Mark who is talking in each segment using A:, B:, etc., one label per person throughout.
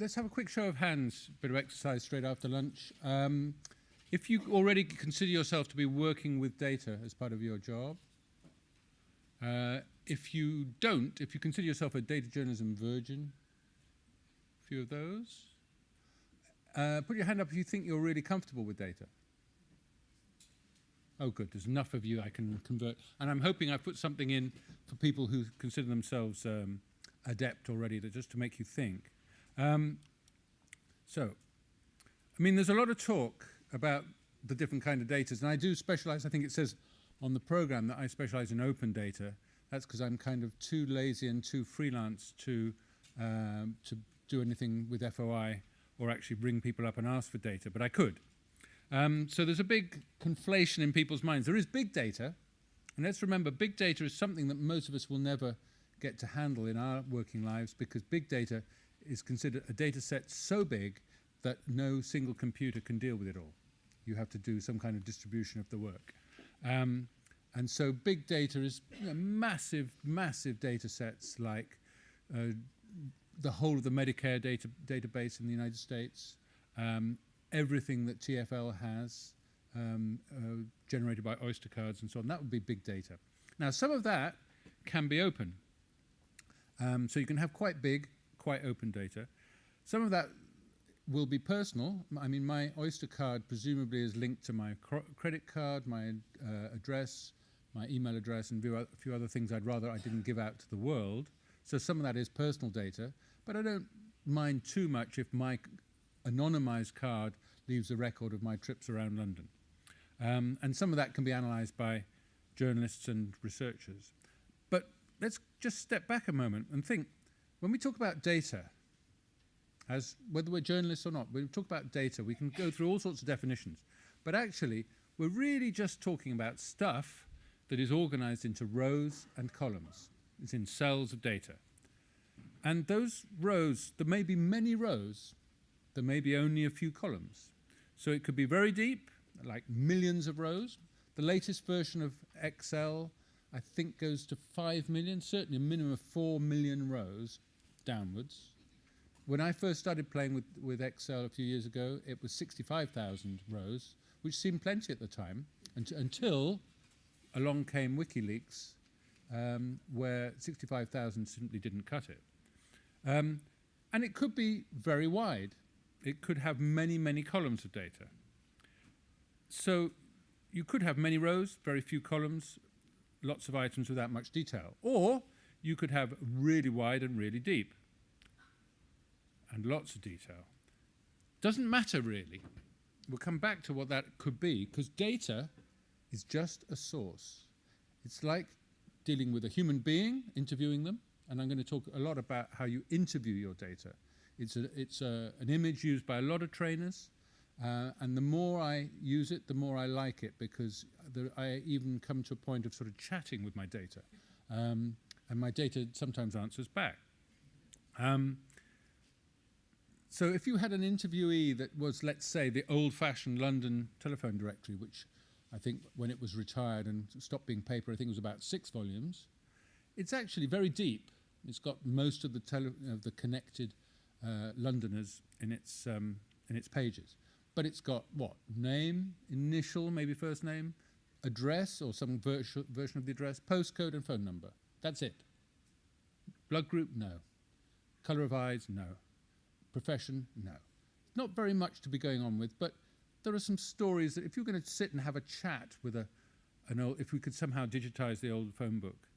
A: let's have a quick show of hands, bit of exercise straight after lunch. If you already consider yourself to be working with data as part of your job, if you don't, if you consider yourself a data journalism virgin, a few of those. Put your hand up if you think you're really comfortable with data. Oh, good, there's enough of you I can convert. And I'm hoping I've put something in for people who consider themselves adept already, just to make you think. So, I mean, there's a lot of talk about the different kind of data, and I do specialize, I think it says on the program that I specialize in open data. That's because I'm kind of too lazy and too freelance to do anything with FOI or actually bring people up and ask for data, but I could. So there's a big conflation in people's minds. There is big data, and let's remember, big data is something that most of us will never get to handle in our working lives, because big data is considered a data set so big that no single computer can deal with it all. You have to do some kind of distribution of the work. And so big data is massive, massive data sets like the whole of the Medicare database in the United States, everything that TfL has generated by Oyster cards and so on. That would be big data. Now, some of that can be open. So you can have quite big, quite open data. Some of that will be personal. I mean, my Oyster card presumably is linked to my credit card, my address, my email address, and a few other things I'd rather I didn't give out to the world. So some of that is personal data, but I don't mind too much if my anonymized card leaves a record of my trips around London. And some of that can be analyzed by journalists and researchers. But let's just step back a moment and think, when we talk about data, as whether we're journalists or not, when we talk about data, we can go through all sorts of definitions. But actually, we're really just talking about stuff that is organized into rows and columns. It's in cells of data. And those rows, there may be many rows, there may be only a few columns. So it could be very deep, like millions of rows. The latest version of Excel, I think, goes to 5 million, certainly a minimum of 4 million rows downwards. When I first started playing with Excel a few years ago, it was 65,000 rows, which seemed plenty at the time, until along came WikiLeaks, where 65,000 simply didn't cut it. And it could be very wide. It could have many, many columns of data. So you could have many rows, very few columns, lots of items without much detail. Or you could have really wide and really deep, and lots of detail. Doesn't matter, really. We'll come back to what that could be, because data is just a source. It's like dealing with a human being, interviewing them, and I'm going to talk a lot about how you interview your data. It's an image used by a lot of trainers, and the more I use it, the more I like it, because I even come to a point of sort of chatting with my data, and my data sometimes answers back. So if you had an interviewee that was, let's say, the old-fashioned London telephone directory, which I think when it was retired and stopped being paper, I think it was about 6 volumes, it's actually very deep. It's got most of the connected Londoners in its pages. But it's got what? Name, initial, maybe first name, address or some version of the address, postcode and phone number. That's it. Blood group? No. Colour of eyes? No. Profession? No. Not very much to be going on with, but there are some stories that if you're going to sit and have a chat with if we could somehow digitize the old phone book,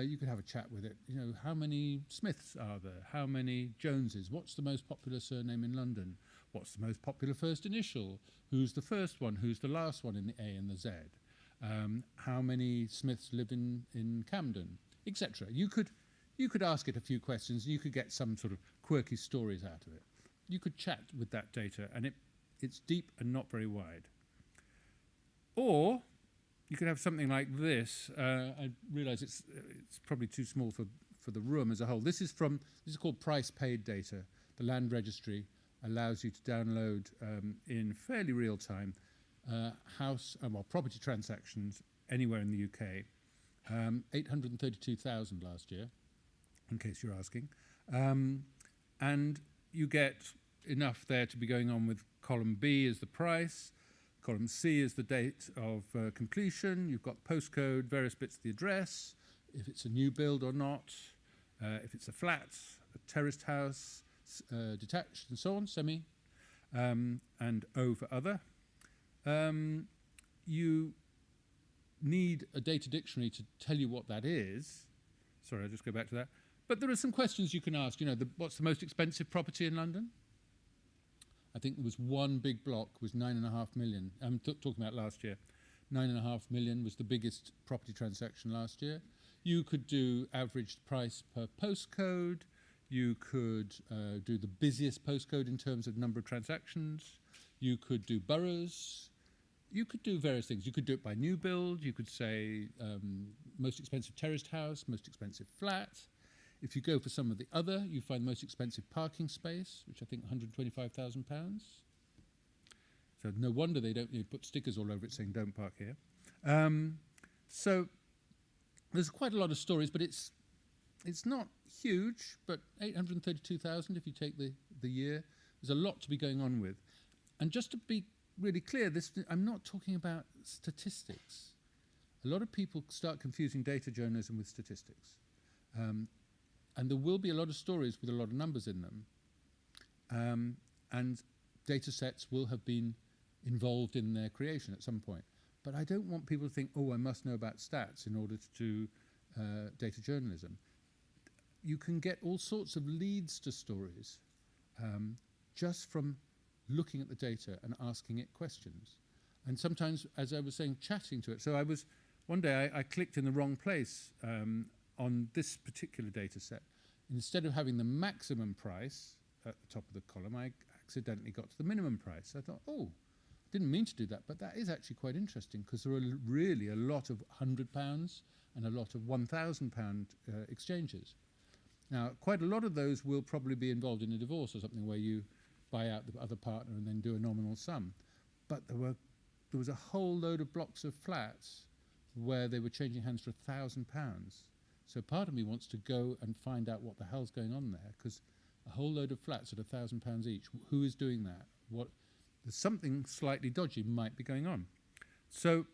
A: you could have a chat with it. You know, how many Smiths are there? How many Joneses? What's the most popular surname in London? What's the most popular first initial? Who's the first one? Who's the last one in the A and the Z? How many Smiths live in Camden, etc. You could ask it a few questions, and you could get some sort of quirky stories out of it. You could chat with that data, and it's deep and not very wide. Or you could have something like this. I realise it's probably too small for the room as a whole. This is called price paid data. The Land Registry allows you to download in fairly real time property transactions anywhere in the UK. 832,000 last year, in case you're asking. And you get enough there to be going on with column B is the price, column C is the date of completion, you've got postcode, various bits of the address, if it's a new build or not, if it's a flat, a terraced house, detached and so on, semi, and O for other. You need a data dictionary to tell you what that is. Sorry, I'll just go back to that. But there are some questions you can ask. You know, what's the most expensive property in London? I think there was one big block was 9.5 million. I'm talking about last year. 9.5 million was the biggest property transaction last year. You could do average price per postcode. You could do the busiest postcode in terms of number of transactions. You could do boroughs. You could do various things. You could do it by new build. You could say most expensive terraced house, most expensive flat. If you go for some of the other, you find most expensive parking space, which I think £125,000. So no wonder they don't put stickers all over it saying don't park here. So there's quite a lot of stories, but it's not huge, but 832,000 if you take the year. There's a lot to be going on with. And just to be really clear, I'm not talking about statistics. A lot of people start confusing data journalism with statistics. And there will be a lot of stories with a lot of numbers in them. And data sets will have been involved in their creation at some point. But I don't want people to think, oh, I must know about stats in order to do data journalism. You can get all sorts of leads to stories just from looking at the data and asking it questions. And sometimes, as I was saying, chatting to it. So one day I clicked in the wrong place on this particular data set. Instead of having the maximum price at the top of the column, I accidentally got to the minimum price. I thought, oh, didn't mean to do that, but that is actually quite interesting because there are really a lot of £100 and a lot of £1,000 exchanges. Now, quite a lot of those will probably be involved in a divorce or something where you buy out the other partner and then do a nominal sum. But there was a whole load of blocks of flats where they were changing hands for £1,000. So part of me wants to go and find out what the hell's going on there, because a whole load of flats at £1,000 each. Who is doing that? There's something slightly dodgy might be going on. So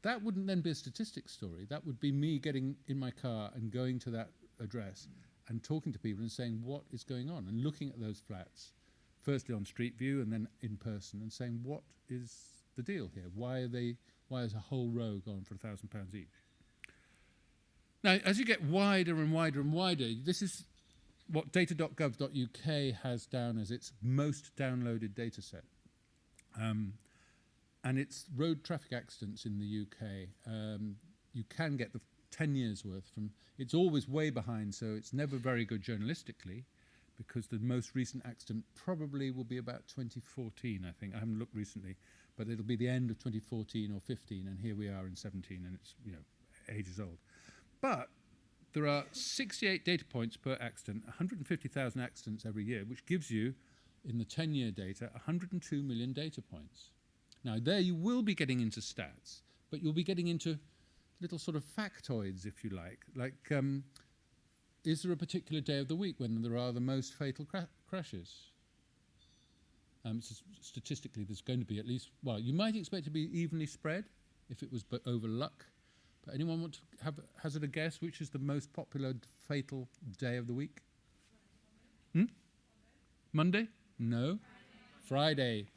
A: that wouldn't then be a statistics story. That would be me getting in my car and going to that address and talking to people and saying what is going on and looking at those flats, firstly on Street View and then in person, and saying what is the deal here? Why is a whole row going for £1,000 each? Now, as you get wider and wider and wider, this is what data.gov.uk has down as its most downloaded data set. And it's road traffic accidents in the UK. You can get the 10 years worth from, it's always way behind, so it's never very good journalistically, because the most recent accident probably will be about 2014, I think. I haven't looked recently, but it'll be the end of 2014 or 15, and here we are in 17, and it's, ages old. But there are 68 data points per accident, 150,000 accidents every year, which gives you, in the 10-year data, 102 million data points. Now, there you will be getting into stats, but you'll be getting into little sort of factoids, if you like. Like, is there a particular day of the week when there are the most fatal crashes? Statistically, there's going to be at least, well, you might expect it to be evenly spread if it was over luck. But anyone want to hazard a guess which is the most popular fatal day of the week? Monday? No. Friday,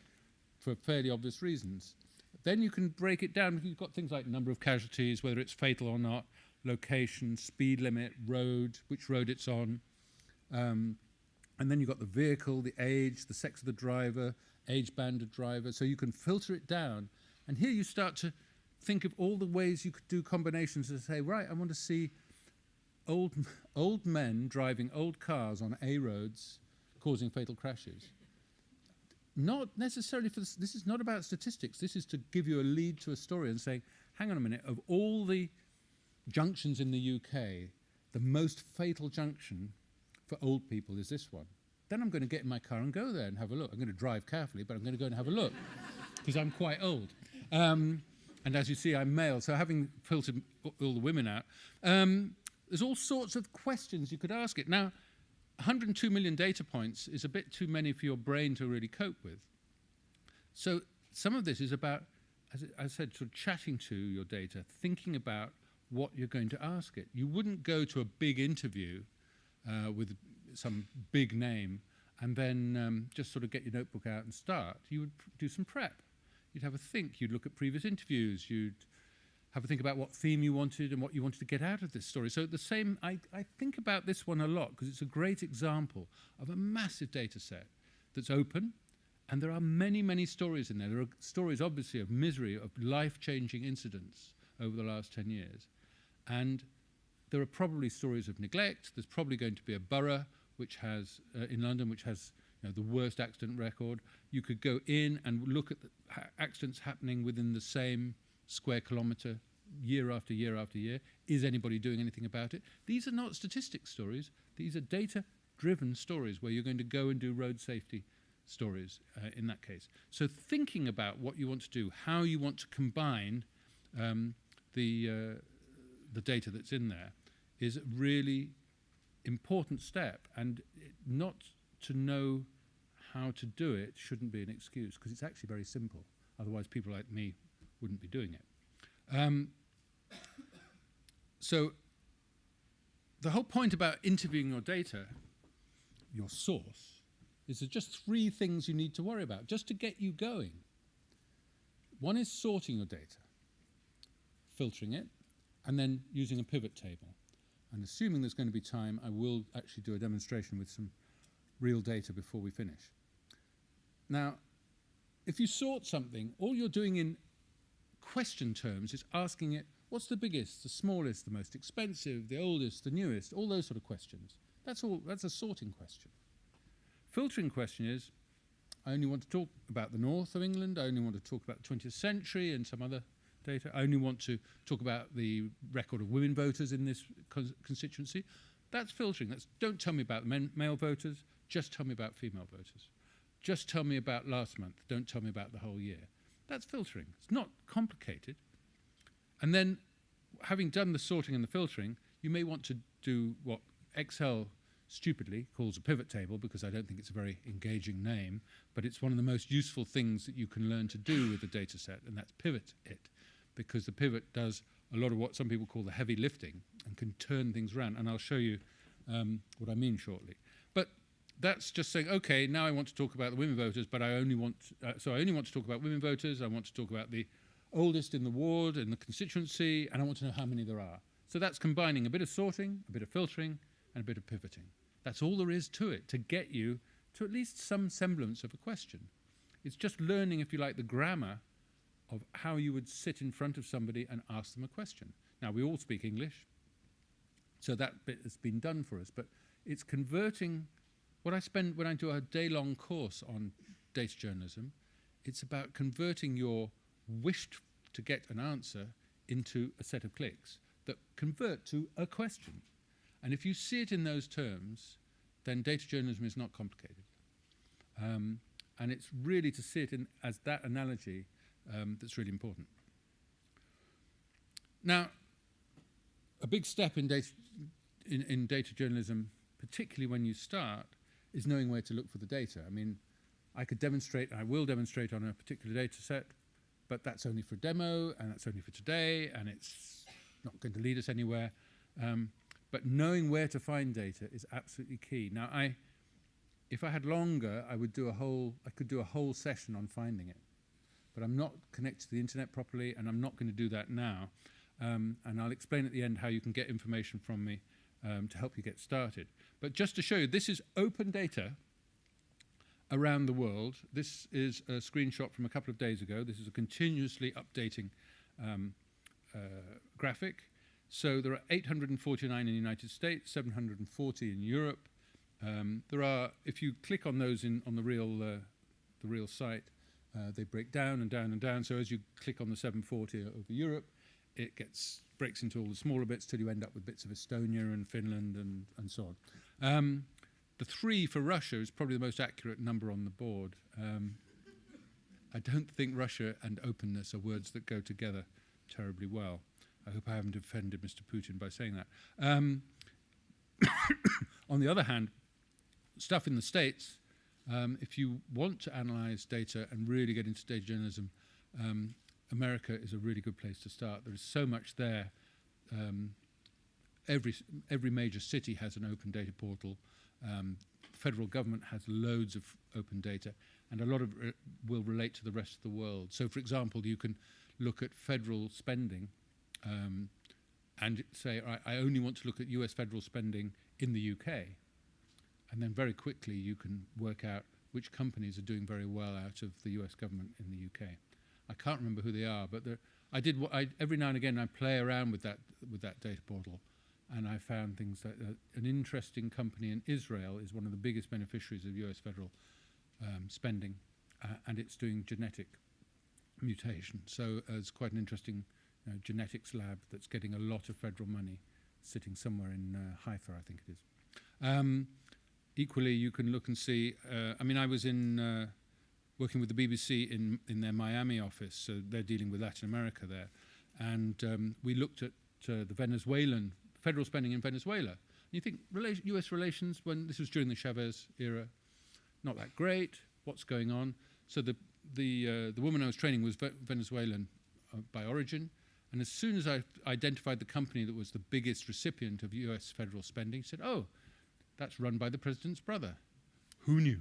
A: for fairly obvious reasons. Then you can break it down. You've got things like number of casualties, whether it's fatal or not, location, speed limit, road, which road it's on. And then you've got the vehicle, the age, the sex of the driver, age band of driver. So you can filter it down. And here you start to think of all the ways you could do combinations to say, right, I want to see old men driving old cars on A roads causing fatal crashes. Not necessarily this is not about statistics. This is to give you a lead to a story and say, hang on a minute, of all the junctions in the UK, the most fatal junction for old people is this one. Then I'm going to get in my car and go there and have a look. I'm going to drive carefully, but I'm going to go and have a look because I'm quite old. And as you see, I'm male, so having filtered all the women out, there's all sorts of questions you could ask it. Now, 102 million data points is a bit too many for your brain to really cope with. So some of this is about, as I said, sort of chatting to your data, thinking about what you're going to ask it. You wouldn't go to a big interview with some big name and then just sort of get your notebook out and start. You would do some prep. You'd have a think. You'd look at previous interviews. You'd have a think about what theme you wanted and what you wanted to get out of this story. So the same, I think about this one a lot because it's a great example of a massive data set that's open, and there are many, many stories in there. There are stories, obviously, of misery, of life-changing incidents over the last 10 years. And there are probably stories of neglect. There's probably going to be a borough which has, in London, which has the worst accident record. You could go in and look at the accidents happening within the same square kilometre year after year after year. Is anybody doing anything about it? These are not statistics stories. These are data-driven stories where you're going to go and do road safety stories in that case. So thinking about what you want to do, how you want to combine the data that's in there is a really important step, and not to know how to do it shouldn't be an excuse, because it's actually very simple. Otherwise people like me wouldn't be doing it. So the whole point about interviewing your data, your source, is there's just 3 things you need to worry about just to get you going. One is sorting your data, filtering it, and then using a pivot table. And assuming there's going to be time, I will actually do a demonstration with some real data before we finish. Now, if you sort something, all you're doing in question terms is asking it, what's the biggest, the smallest, the most expensive, the oldest, the newest, all those sort of questions. That's all. That's a sorting question. Filtering question is, I only want to talk about the north of England, I only want to talk about the 20th century and some other data, I only want to talk about the record of women voters in this constituency. That's filtering. That's, don't tell me about male voters, just tell me about female voters. Just tell me about last month, don't tell me about the whole year. That's filtering. It's not complicated. And then, having done the sorting and the filtering, you may want to do what Excel stupidly calls a pivot table, because I don't think it's a very engaging name, but it's one of the most useful things that you can learn to do with a data set, and that's pivot it, because the pivot does a lot of what some people call the heavy lifting and can turn things around, and I'll show you what I mean shortly. But that's just saying, okay, now I want to talk about the women voters, but I only want, so I only want to talk about women voters, I want to talk about the oldest in the ward, in the constituency, and I want to know how many there are. So that's combining a bit of sorting, a bit of filtering, and a bit of pivoting. That's all there is to it, to get you to at least some semblance of a question. It's just learning, if you like, the grammar of how you would sit in front of somebody and ask them a question. Now, we all speak English, so that bit has been done for us, but it's converting what I spend when I do a day-long course on data journalism. It's about converting your wish to get an answer into a set of clicks that convert to a question. And if you see it in those terms, then data journalism is not complicated. And it's really to see it in, as that analogy that's really important. Now, a big step in data journalism, particularly when you start, is knowing where to look for the data. I mean, I could demonstrate, I will demonstrate on a particular data set, but that's only for a demo, and that's only for today, and it's not going to lead us anywhere. But knowing where to find data is absolutely key. Now, if I had longer, I could do a whole session on finding it. But I'm not connected to the internet properly, and I'm not going to do that now. And I'll explain at the end how you can get information from me to help you get started. But just to show you, this is open data around the world. This is a screenshot from a couple of days ago. This is a continuously updating graphic. So there are 849 in the United States, 740 in Europe. There are, if you click on those on the real site, they break down and down and down. So as you click on the 740 over Europe, it breaks into all the smaller bits till you end up with bits of Estonia and Finland and so on. The 3 for Russia is probably the most accurate number on the board. I don't think Russia and openness are words that go together terribly well. I hope I haven't offended Mr. Putin by saying that. On the other hand, stuff in the States, if you want to analyze data and really get into data journalism, America is a really good place to start. There is so much there. Every major city has an open data portal. Federal government has loads of open data, and a lot of it will relate to the rest of the world. So, for example, you can look at federal spending and say, I only want to look at US federal spending in the UK. And then very quickly you can work out which companies are doing very well out of the US government in the UK. I can't remember who they are, but every now and again I play around with that data portal, and I found things like an interesting company in Israel is one of the biggest beneficiaries of US federal spending, and it's doing genetic mutation. So it's quite an interesting genetics lab that's getting a lot of federal money, sitting somewhere in Haifa, I think it is. Equally, you can look and see, I was in working with the BBC in their Miami office, so they're dealing with Latin America there, and we looked at the Venezuelan, federal spending in Venezuela. And you think, US relations, when this was during the Chavez era, not that great, what's going on? So the woman I was training was Venezuelan by origin, and as soon as I identified the company that was the biggest recipient of US federal spending, said, oh, that's run by the president's brother. Who knew?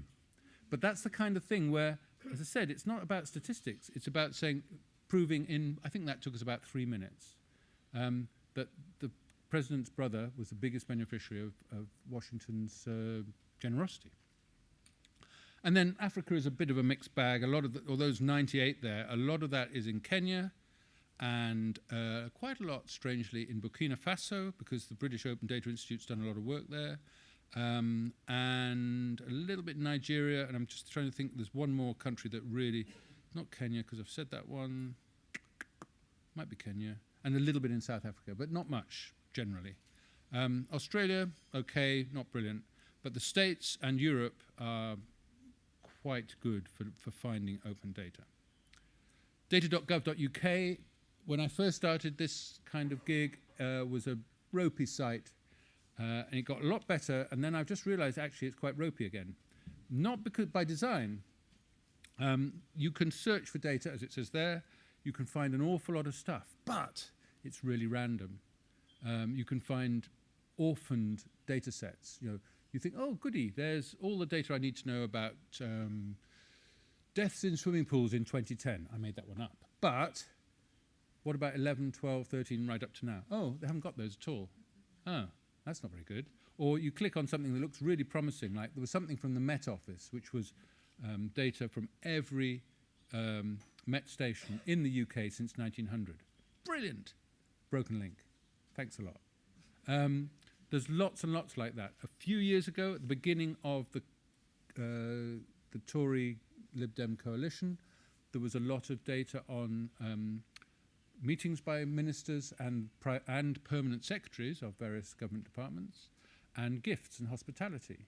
A: But that's the kind of thing where, as I said, it's not about statistics. It's about proving in, I think that took us about 3 minutes, that the president's brother was the biggest beneficiary of Washington's generosity. And then Africa is a bit of a mixed bag. A lot of those 98 there, a lot of that is in Kenya, and quite a lot, strangely, in Burkina Faso, because the British Open Data Institute's done a lot of work there. And a little bit in Nigeria, and I'm just trying to think, there's one more country that really, not Kenya, because I've said that one, might be Kenya, and a little bit in South Africa, but not much, generally. Australia, okay, not brilliant, but the States and Europe are quite good for finding open data. Data.gov.uk, when I first started this kind of gig, was a ropey site. And it got a lot better, and then I've just realized actually it's quite ropey again. Not because by design. You can search for data, as it says there. You can find an awful lot of stuff, but it's really random. You can find orphaned data sets. You think, oh, goody, there's all the data I need to know about deaths in swimming pools in 2010. I made that one up. But what about 11, 12, 13, right up to now? Oh, they haven't got those at all. Oh. That's not very good. Or you click on something that looks really promising, like there was something from the Met Office, which was data from every Met station in the UK since 1900. Brilliant. Broken link. Thanks a lot. There's lots and lots like that. A few years ago, at the beginning of the Tory Lib Dem coalition, there was a lot of data on meetings by ministers and permanent secretaries of various government departments, and gifts and hospitality.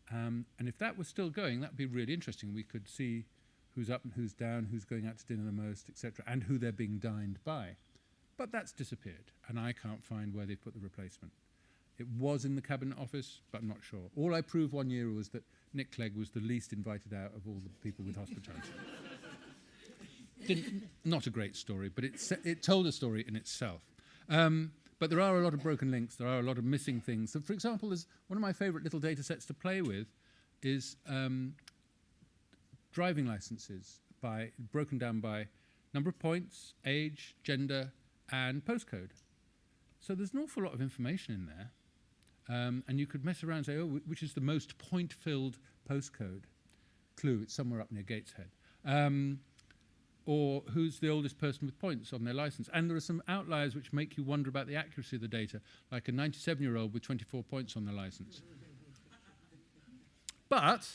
A: And if that was still going, that would be really interesting. We could see who's up and who's down, who's going out to dinner the most, etc., and who they're being dined by. But that's disappeared, and I can't find where they put the replacement. It was in the Cabinet Office, but I'm not sure. All I proved one year was that Nick Clegg was the least invited out of all the people with hospitality. Not a great story, but it told a story in itself. But there are a lot of broken links. There are a lot of missing things. So, for example, there's one of my favorite little data sets to play with is driving licenses broken down by number of points, age, gender, and postcode. So there's an awful lot of information in there. And you could mess around and say, oh, which is the most point-filled postcode? Clue, it's somewhere up near Gateshead. Or who's the oldest person with points on their license. And there are some outliers which make you wonder about the accuracy of the data, like a 97-year-old with 24 points on their license. But,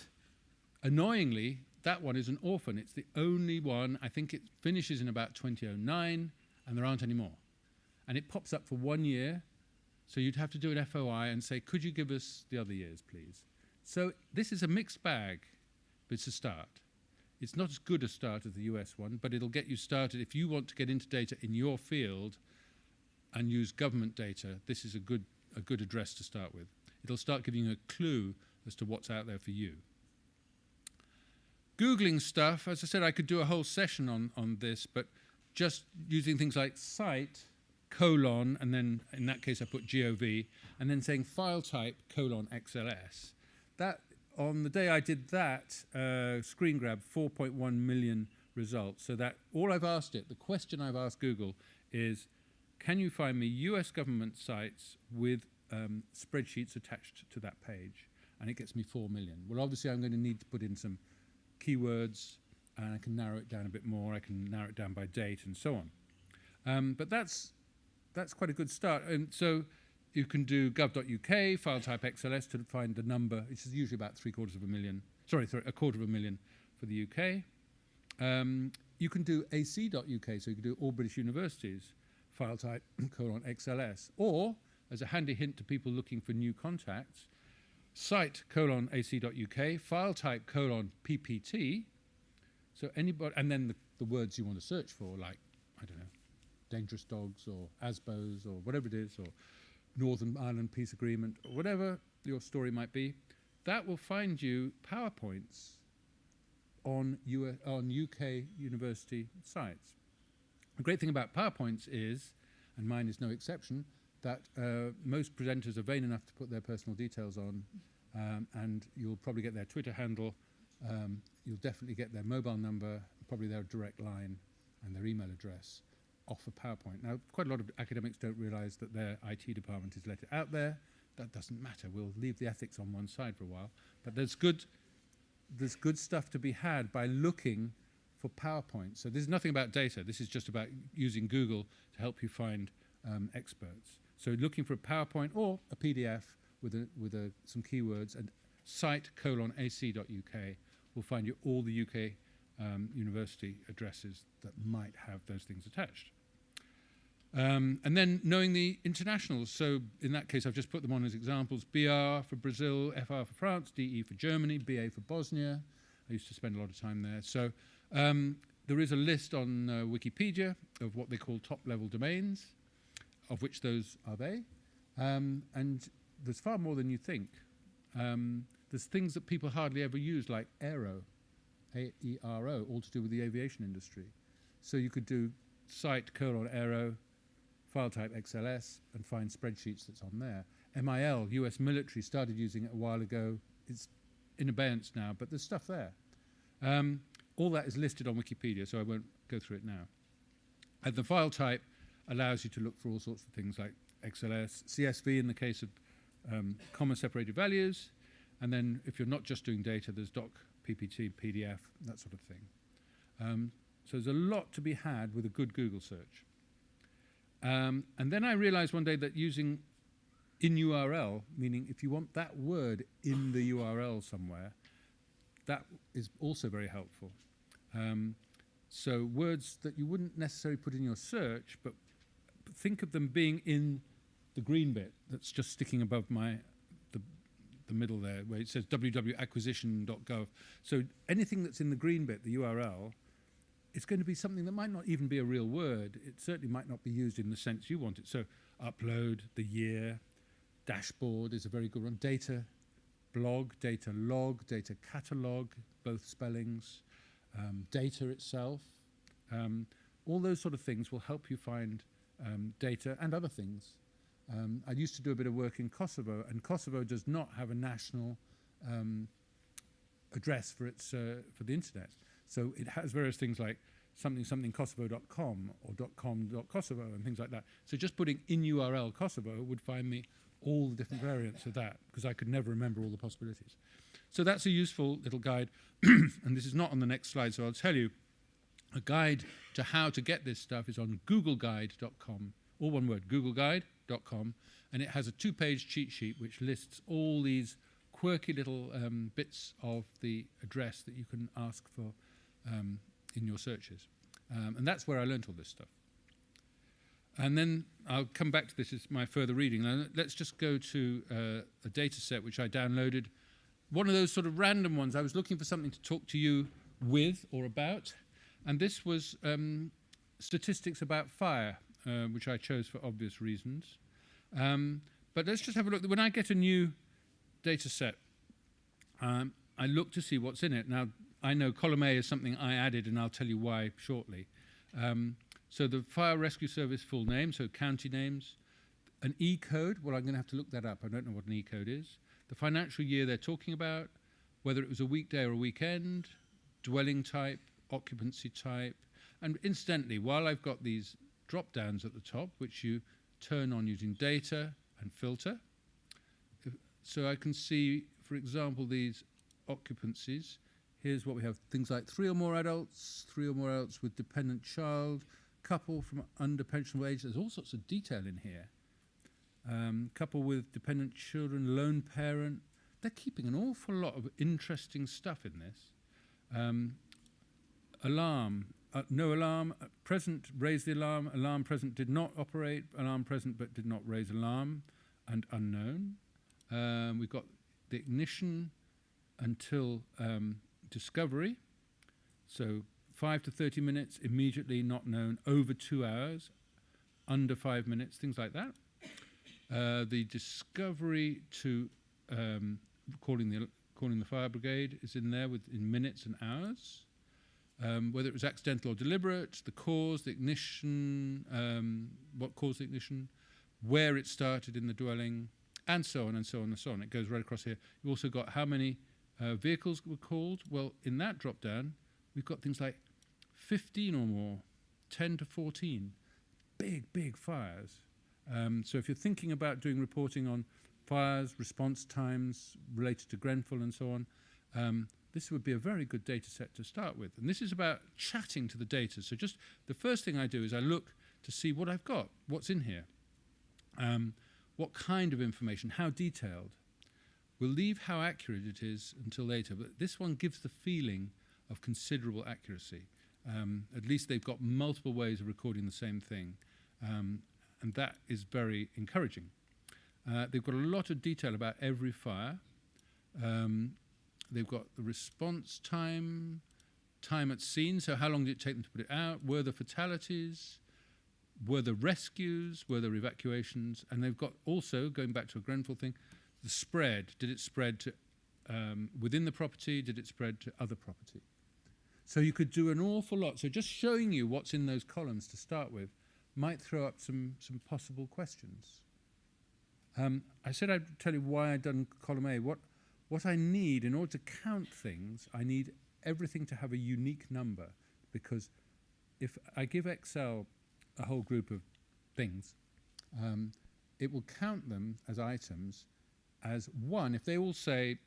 A: annoyingly, that one is an orphan. It's the only one. I think it finishes in about 2009, and there aren't any more. And it pops up for 1 year, so you'd have to do an FOI and say, could you give us the other years, please? So this is a mixed bag, but it's a start. It's not as good a start as the US one, but it'll get you started. If you want to get into data in your field and use government data, this is a good address to start with. It'll start giving you a clue as to what's out there for you. Googling stuff, as I said, I could do a whole session on this, but just using things like site, colon, and then in that case I put GOV, and then saying file type, colon, XLS. That, on the day I did that, screen grab, 4.1 million results. So that, all I've asked it, the question I've asked Google is, can you find me US government sites with spreadsheets attached to that page? And it gets me 4 million. Well, obviously I'm going to need to put in some keywords, and I can narrow it down a bit more. I can narrow it down by date and so on. But that's quite a good start. And so you can do gov.uk, file type XLS to find the number, which is usually about 750,000, sorry, 250,000 for the UK. You can do ac.uk, so you can do all British universities, file type colon XLS. Or, as a handy hint to people looking for new contacts, site colon ac.uk, file type colon PPT. So anybody, and then the words you want to search for, like, I don't know, dangerous dogs or ASBOs or whatever it is, or Northern Ireland Peace Agreement, or whatever your story might be, that will find you PowerPoints on UK university sites. The great thing about PowerPoints is, and mine is no exception, that most presenters are vain enough to put their personal details on, and you'll probably get their Twitter handle, you'll definitely get their mobile number, probably their direct line and their email address off of PowerPoint. Now, quite a lot of academics don't realize that their IT department has let it out there. That doesn't matter. We'll leave the ethics on one side for a while. But there's good stuff to be had by looking for PowerPoint. So there's nothing about data. This is just about using Google to help you find experts. So looking for a PowerPoint or a PDF with some keywords, and site colon ac.uk will find you all the UK university addresses that might have those things attached. And then knowing the internationals. So in that case, I've just put them on as examples. BR for Brazil, FR for France, DE for Germany, BA for Bosnia. I used to spend a lot of time there. So there is a list on Wikipedia of what they call top-level domains, of which those are they. And there's far more than you think. There's things that people hardly ever use, like aero, A-E-R-O, all to do with the aviation industry. So you could do site colon aero, file type XLS, and find spreadsheets that's on there. MIL, US military, started using it a while ago. It's in abeyance now, but there's stuff there. All that is listed on Wikipedia, so I won't go through it now. And the file type allows you to look for all sorts of things like XLS, CSV in the case of comma-separated values, and then if you're not just doing data, there's doc, PPT, PDF, that sort of thing. So there's a lot to be had with a good Google search. And then I realized one day that using in URL, meaning if you want that word in the URL somewhere, that is also very helpful. So words that you wouldn't necessarily put in your search, but think of them being in the green bit that's just sticking above the middle there, where it says www.acquisition.gov. So anything that's in the green bit, the URL, it's going to be something that might not even be a real word. It certainly might not be used in the sense you want it. So upload, the year, dashboard is a very good one. Data blog, data log, data catalog, both spellings, data itself. All those sort of things will help you find data and other things. I used to do a bit of work in Kosovo, and Kosovo does not have a national address for its for the internet. So it has various things like something kosovo.com or .com.kosovo and things like that. So just putting in URL Kosovo would find me all the different variants of that, because I could never remember all the possibilities. So that's a useful little guide. And this is not on the next slide, so I'll tell you. A guide to how to get this stuff is on googleguide.com, all one word, googleguide.com, and it has a 2-page cheat sheet which lists all these quirky little bits of the address that you can ask for in your searches. And that's where I learned all this stuff. And then I'll come back to this as my further reading. Now, let's just go to a data set which I downloaded. One of those sort of random ones. I was looking for something to talk to you with or about. And this was statistics about fire, which I chose for obvious reasons. But let's just have a look. When I get a new data set, I look to see what's in it. Now, I know column A is something I added, and I'll tell you why shortly. So the Fire Rescue Service full name, so county names. An E-code, well, I'm going to have to look that up. I don't know what an E-code is. The financial year they're talking about, whether it was a weekday or a weekend, dwelling type, occupancy type. And incidentally, while I've got these drop-downs at the top, which you turn on using data and filter, so I can see, for example, these occupancies. Here's what we have, things like 3 or more adults with dependent child, couple from under pensionable age. There's all sorts of detail in here. Couple with dependent children, lone parent. They're keeping an awful lot of interesting stuff in this. Alarm, no alarm, present, raise the alarm present, did not operate, alarm present but did not raise alarm, and unknown. We've got the ignition until discovery, so 5 to 30 minutes, immediately not known, over 2 hours, under 5 minutes, things like that. The discovery to calling the fire brigade is in there in minutes and hours. Whether it was accidental or deliberate, the cause, the ignition, what caused the ignition, where it started in the dwelling, and so on and so on and so on. It goes right across here. You've also got how many vehicles were called. Well, in that drop down, we've got things like 15 or more, 10 to 14, big fires. So if you're thinking about doing reporting on fires, response times related to Grenfell and so on, this would be a very good data set to start with. And this is about chatting to the data. So just the first thing I do is I look to see what I've got, what's in here, what kind of information, how detailed. We'll leave how accurate it is until later, but this one gives the feeling of considerable accuracy. At least they've got multiple ways of recording the same thing, and that is very encouraging. They've got a lot of detail about every fire. They've got the response time, time at scene, so how long did it take them to put it out, were there fatalities, were there rescues, were there evacuations, and they've got also, going back to a Grenfell thing, the spread. Did it spread to within the property, did it spread to other property? So you could do an awful lot. So just showing you what's in those columns to start with might throw up some possible questions. I said I'd tell you why I'd done column A. What I need in order to count things, I need everything to have a unique number, because if I give Excel a whole group of things, it will count them as items as one. If they all say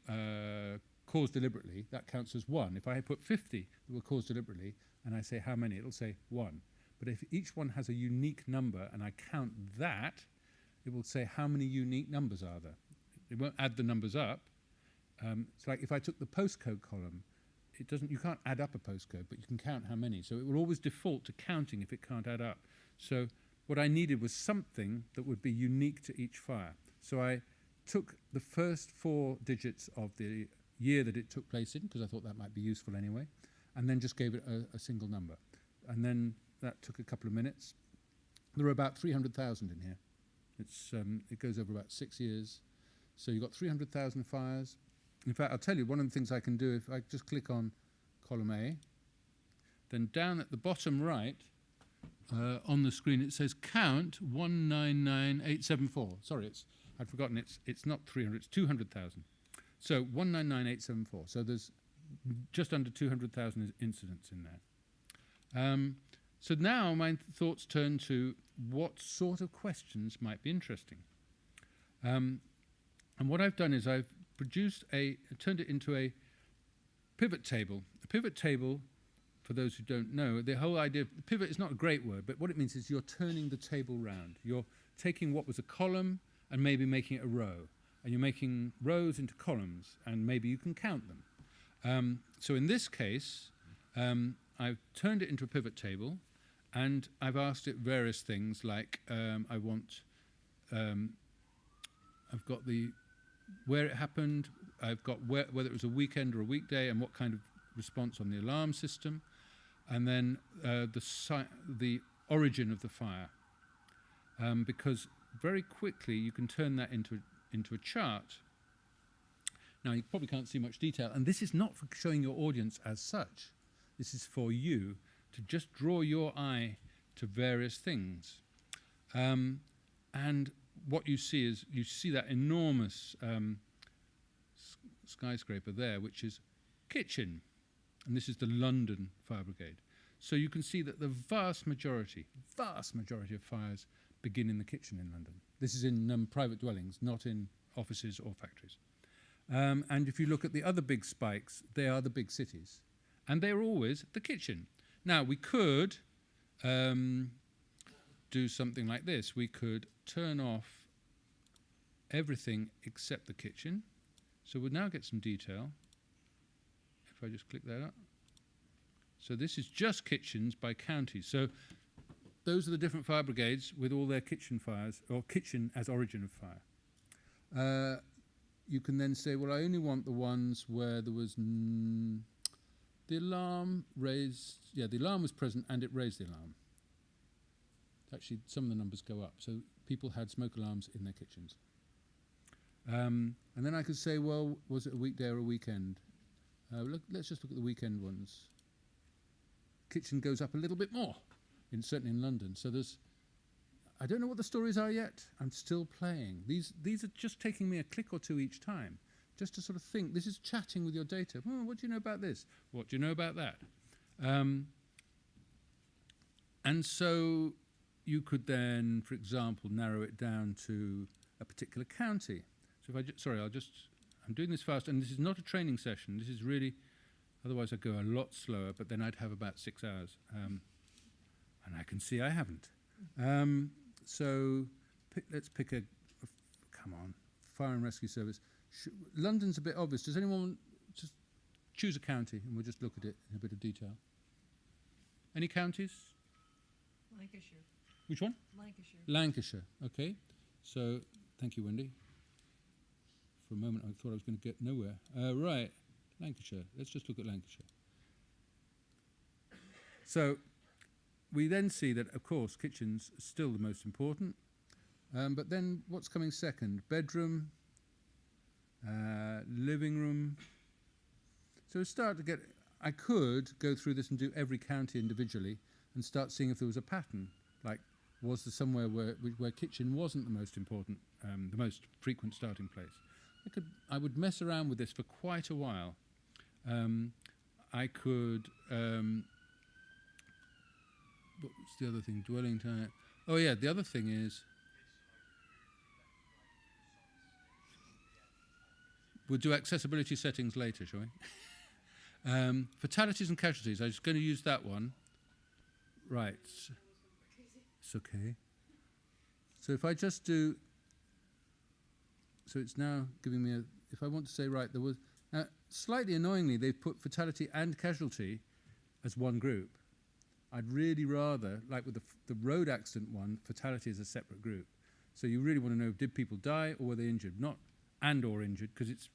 A: caused deliberately, that counts as one. If I put 50 that were caused deliberately and I say how many, it'll say one. But if each one has a unique number and I count that, it will say how many unique numbers are there. It won't add the numbers up. It's like if I took the postcode column, you can't add up a postcode, but you can count how many. So it will always default to counting if it can't add up. So what I needed was something that would be unique to each fire. So I took the first 4 digits of the year that it took place in, because I thought that might be useful anyway, and then just gave it a single number. And then that took a couple of minutes. There were about 300,000 in here. It goes over about 6 years. So you've got 300,000 fires. In fact, I'll tell you, one of the things I can do, if I just click on column A, then down at the bottom right, on the screen, it says count 199,874. Sorry, I'd forgotten it's not 300, it's 200,000. So 199,874. So there's just under 200,000 incidents in there. So now my thoughts turn to what sort of questions might be interesting. And what I've done is I've turned it into a pivot table. A pivot table, for those who don't know, the whole idea of pivot is not a great word, but what it means is you're turning the table round. You're taking what was a column and maybe making it a row. And you're making rows into columns, and maybe you can count them. So in this case, I've turned it into a pivot table, and I've asked it various things like I've got where it happened, I've got whether it was a weekend or a weekday, and what kind of response on the alarm system, and then the origin of the fire. Because very quickly you can turn that into a chart. Now, you probably can't see much detail, and this is not for showing your audience as such. This is for you to just draw your eye to various things. And what you see is, you see that enormous skyscraper there, which is kitchen. And this is the London Fire Brigade. So you can see that the vast majority of fires begin in the kitchen in London. This is in private dwellings, not in offices or factories. And if you look at the other big spikes, they are the big cities. And they're always the kitchen. Now, we could do something like this. We could turn off everything except the kitchen. So we'll now get some detail. If I just click that up. So this is just kitchens by counties. So those are the different fire brigades with all their kitchen fires, or kitchen as origin of fire. You can then say, well, I only want the ones where there was the alarm raised, the alarm was present and it raised the alarm. Actually, some of the numbers go up. So people had smoke alarms in their kitchens. And then I could say, well, was it a weekday or a weekend? Let's just look at the weekend ones. Kitchen goes up a little bit more, certainly in London. So I don't know what the stories are yet. I'm still playing. These are just taking me a click or two each time, just to sort of think. This is chatting with your data. Oh, what do you know about this? What do you know about that? And so you could then, for example, narrow it down to a particular county. So if I'm doing this fast, and this is not a training session. This is really, otherwise I'd go a lot slower, but then I'd have about 6 hours. And I can see I haven't. So let's pick come on, Fire and Rescue Service. London's a bit obvious. Does anyone just choose a county and we'll just look at it in a bit of detail? Any counties?
B: Lancashire.
A: Which one?
B: Lancashire.
A: Lancashire, okay. So, thank you, Wendy. For a moment I thought I was going to get nowhere. Right, Lancashire. Let's just look at Lancashire. So, we then see that, of course, kitchens are still the most important. But then what's coming second? Bedroom, living room. So we start to get, I could go through this and do every county individually and start seeing if there was a pattern. Like, was there somewhere where kitchen wasn't the most important, the most frequent starting place? I would mess around with this for quite a while. I could, what's the other thing? Dwelling time. Oh yeah, the other thing is, we'll do accessibility settings later, shall we? Fatalities and casualties. I'm just going to use that one. Right. It's okay. So if I just do, so it's now giving me if I want to say, right, there was, now slightly annoyingly, they've put fatality and casualty as one group. I'd really rather, like with the road accident one, fatality is a separate group. So you really want to know, did people die or were they injured? Not and or injured, because it's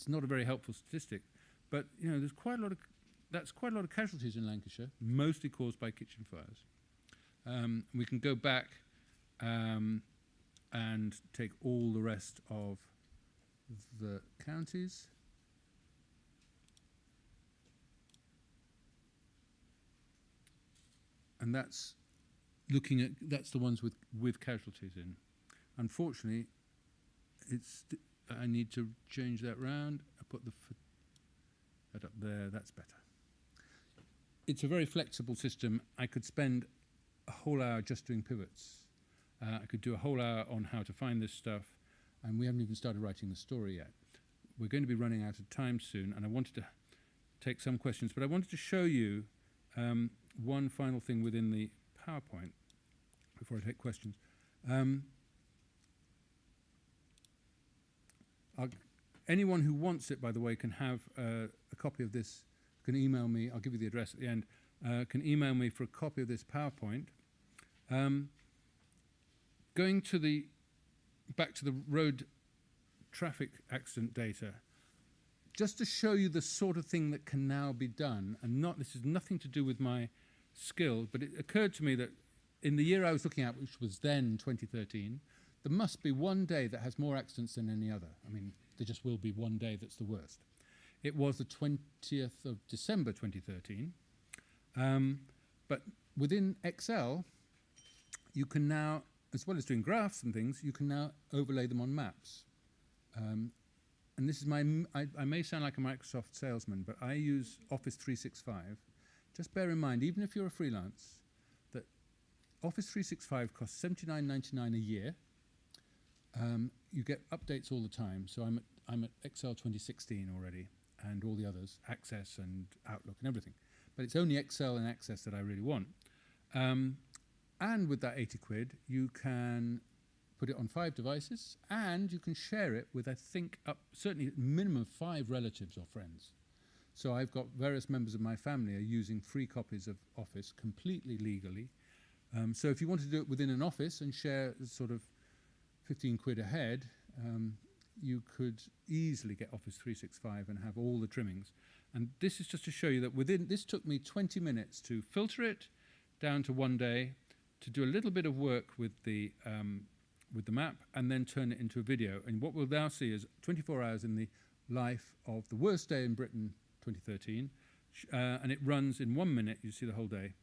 A: not a very helpful statistic. But there's quite a lot of casualties in Lancashire, mostly caused by kitchen fires. We can go back and take all the rest of the counties. And that's the ones with casualties in. Unfortunately, I need to change that round. I put that up there, that's better. It's a very flexible system. I could spend a whole hour just doing pivots. I could do a whole hour on how to find this stuff, and we haven't even started writing the story yet. We're going to be running out of time soon, and I wanted to take some questions, but I wanted to show you one final thing within the PowerPoint before I take questions. Anyone who wants it, by the way, can have a copy of this, can email me, I'll give you the address at the end, can email me for a copy of this PowerPoint. Going back to the road traffic accident data, just to show you the sort of thing that can now be done, and this is nothing to do with my skill, but it occurred to me that in the year I was looking at, which was then 2013, there must be one day that has more accidents than any other. I mean, there just will be one day that's the worst. It was the 20th of December 2013. But within Excel, you can now, as well as doing graphs and things, you can now overlay them on maps. And this is I may sound like a Microsoft salesman, but I use Office 365. Just bear in mind, even if you're a freelance, that Office 365 costs $79.99 a year. You get updates all the time. So I'm at Excel 2016 already, and all the others, Access and Outlook and everything. But it's only Excel and Access that I really want. And with that 80 quid, you can put it on 5 devices, and you can share it with, I think, certainly a minimum of 5 relatives or friends. So I've got various members of my family are using free copies of Office completely legally. So if you want to do it within an office and share sort of 15 quid a head, you could easily get Office 365 and have all the trimmings. And this is just to show you that this took me 20 minutes to filter it down to one day, to do a little bit of work with the map, and then turn it into a video. And what we'll now see is 24 hours in the life of the worst day in Britain, 2013, and it runs in 1 minute. You see the whole day.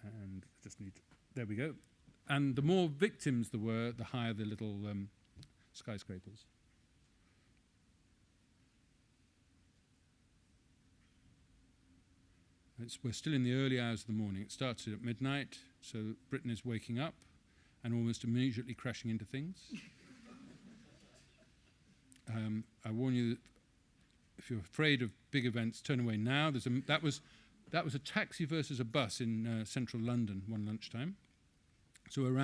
A: And I just need, there we go. And the more victims there were, the higher the little skyscrapers. We're still in the early hours of the morning. It started at midnight, so Britain is waking up and almost immediately crashing into things. I warn you that if you're afraid of big events, turn away now. That was a taxi versus a bus in central London one lunchtime. So we're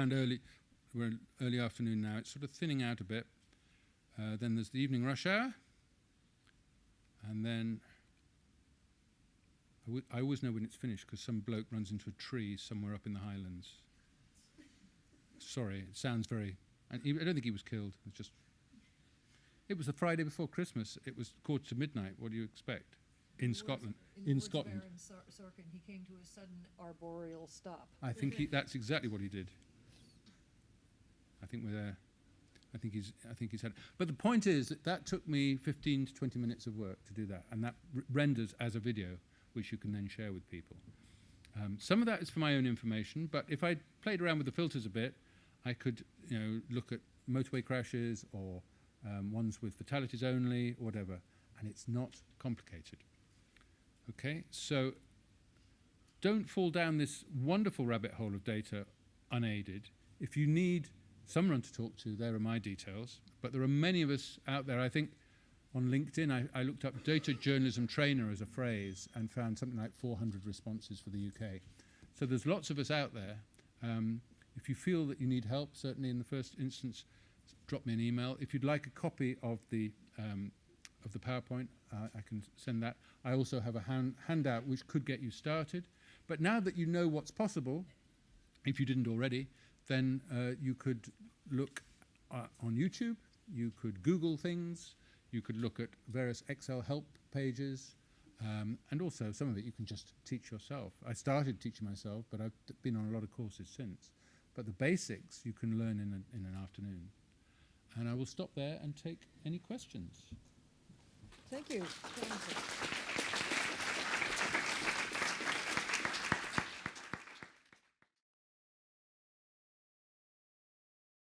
A: early afternoon now. It's sort of thinning out a bit. Then there's the evening rush hour, and then I always know when it's finished because some bloke runs into a tree somewhere up in the Highlands. Sorry, it sounds very... I don't think he was killed. It was the Friday before Christmas. It was 1:45. What do you expect? In Scotland.
B: In Scotland. Sorkin, he came to a sudden arboreal stop.
A: I think that's exactly what he did. I think we're there. I think he's had... But the point is that took me 15 to 20 minutes of work to do that, and that renders as a video, which you can then share with people. Some of that is for my own information, but if I played around with the filters a bit, I could look at motorway crashes or ones with fatalities only, or whatever, and it's not complicated. Okay, so don't fall down this wonderful rabbit hole of data unaided. If you need someone to talk to, there are my details, but there are many of us out there. I think on LinkedIn, I looked up data journalism trainer as a phrase and found something like 400 responses for the UK. So there's lots of us out there. If you feel that you need help, certainly in the first instance, drop me an email. If you'd like a copy of the PowerPoint, I can send that. I also have a handout which could get you started. But now that you know what's possible, if you didn't already, then you could look on YouTube, you could Google things, you could look at various Excel help pages, and also some of it you can just teach yourself. I started teaching myself, but I've been on a lot of courses since. But the basics you can learn in an afternoon. And I will stop there and take any questions.
B: Thank you. Thank you.